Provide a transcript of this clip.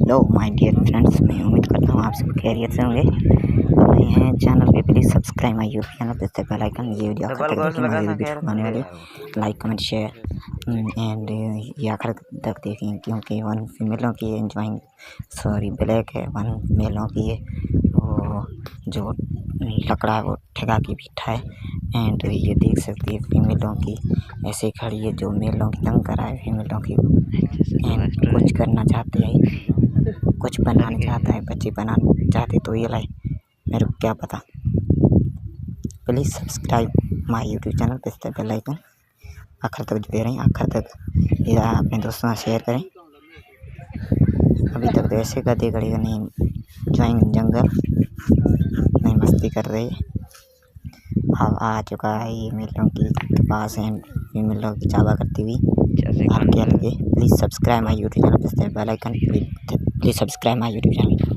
Hello my dear friends, मैं उम्मीद करता हूँ आप सब खैरियत से होंगे। अब नए हैं चैनल पे, please subscribe my YouTube channel पे, बेल आइकन। ये वीडियो आखिर तक देखें, मैं वीडियो बनाने वाले लाइक कमेंट शेयर एंड ये आखिर तक देखें, क्योंकि वन फीमेलों की एंजॉइंग ब्लैक है, वन मेलों की वो जो लकड़ा है वो ठगा के बिठा है। एंड ये देख सकती है फीमेलों की ऐसे खड़ी है जो मेलों की तंग करा है फीमेलों की। एंड कुछ करना चाहते हैं, कुछ बनाना चाहता है, बच्चे बनाना चाहते तो ये लाए, मेरे को क्या पता। Please subscribe my YouTube channel पे, बेल आइकन आखिर तक जुड़े रहें, आखिर तक ये अपने दोस्तों से शेयर करें। अभी तक तो ऐसे गधे गड़ेगा नहीं, जाएंगे जंगल नहीं मस्ती कर रहे। अब आ चुका है ये मेलों के पास है, फीमेलों की चावा करती हुई। आप क्या लगे? Please subscribe my YouTube channel पे, bell icon. Please subscribe my YouTube channel.